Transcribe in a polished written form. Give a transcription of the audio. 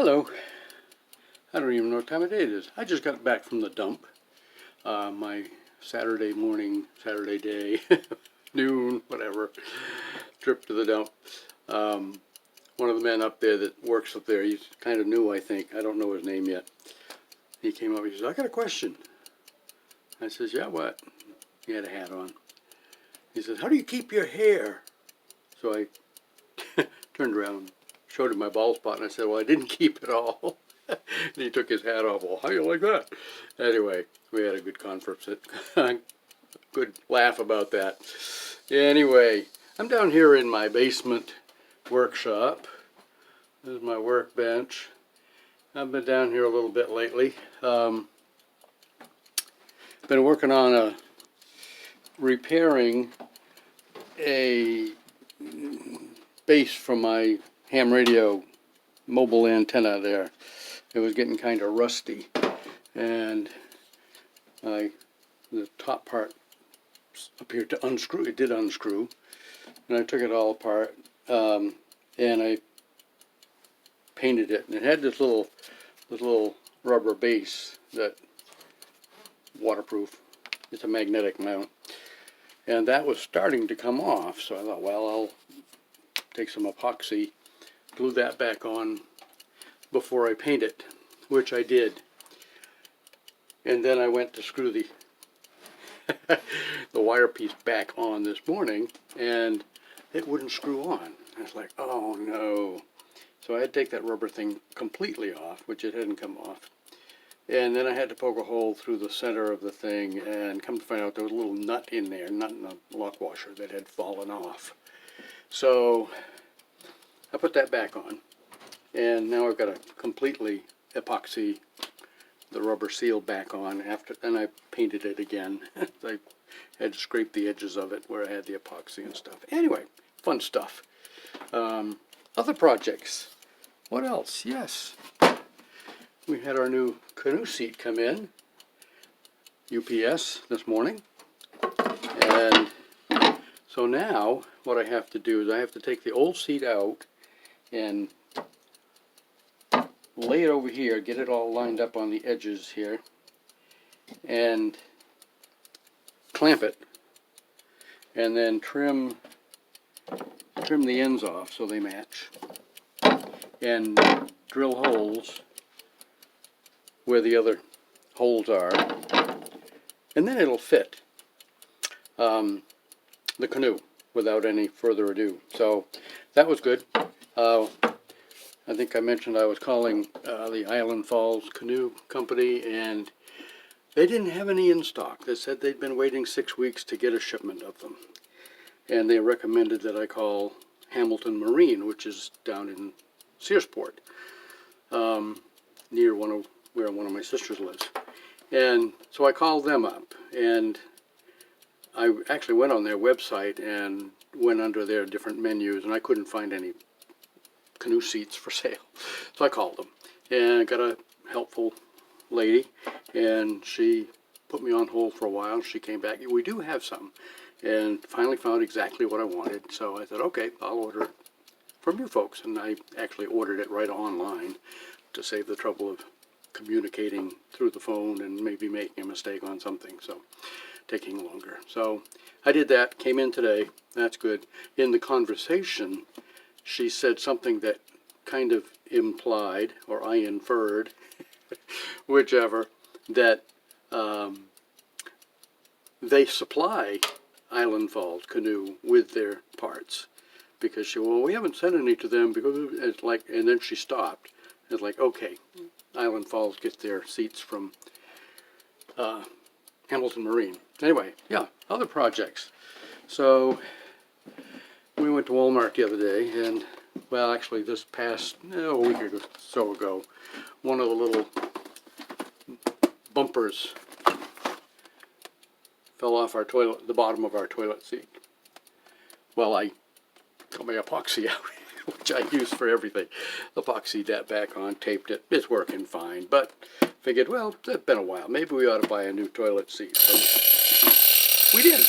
Hello. I don't even know what time of day it is. I just got back from the dump. My Saturday morning, Saturday day, noon, whatever, trip to the dump. One of the men up there that works up there, he's kind of new, I think. I don't know his name yet. He came up, he says, I got a question. I says, yeah, what? He had a hat on. He says, how do you keep your hair? So I turned around, showed him my bald spot, and I said, well, I didn't keep it all. And he took his hat off. Well, how do you like that? Anyway, we had a good conference, good laugh about that. Anyway, I'm down here in my basement workshop. This is my workbench. I've been down here a little bit lately. Been working on repairing a base from my ham radio mobile antenna there. It was getting kind of rusty, and the top part appeared to unscrew. It did unscrew, and I took it all apart, and I painted it. And it had this little rubber base that waterproof. It's a magnetic mount, and that was starting to come off. So I thought, well, I'll take some epoxy, glue that back on before I paint it, which I did. And then I went to screw the the wire piece back on this morning, and it wouldn't screw on. I was like, oh no. So I had to take that rubber thing completely off, which it hadn't come off. And then I had to poke a hole through the center of the thing, and come to find out there was a little nut in there, nut in the lock washer that had fallen off. So I put that back on, and now I've got to completely epoxy the rubber seal back on after, and I painted it again. I had to scrape the edges of it where I had the epoxy and stuff. Anyway, fun stuff. Other projects. What else? Yes. We had our new canoe seat come in, UPS, this morning. And so now what I have to do is I have to take the old seat out and lay it over here, get it all lined up on the edges here, and clamp it, and then trim the ends off so they match, and drill holes where the other holes are, and then it'll fit the canoe without any further ado. So that was good. I think I mentioned I was calling the Island Falls Canoe Company, and they didn't have any in stock. They said they'd been waiting 6 weeks to get a shipment of them. And they recommended that I call Hamilton Marine, which is down in Searsport, near where one of my sisters lives. And so I called them up, and I actually went on their website and went under their different menus, and I couldn't find any canoe seats for sale. So I called them, and got a helpful lady, and she put me on hold for a while. She came back. We do have some, and finally found exactly what I wanted. So I said, okay, I'll order it from you folks. And I actually ordered it right online to save the trouble of communicating through the phone and maybe making a mistake on something, so taking longer. So I did that, came in today. That's good. In the conversation, she said something that kind of implied, or I inferred, whichever, that they supply Island Falls Canoe with their parts. Because she, well, we haven't sent any to them because it's like, and then she stopped. It's like, okay, Island Falls gets their seats from Hamilton Marine. Anyway, yeah, other projects. So we went to Walmart the other day, and, well, actually this past, a week or so ago, one of the little bumpers fell off our toilet, the bottom of our toilet seat. Well, I got my epoxy out, which I use for everything. Epoxied that back on, taped it. It's working fine, but figured, well, it's been a while. Maybe we ought to buy a new toilet seat. So we did.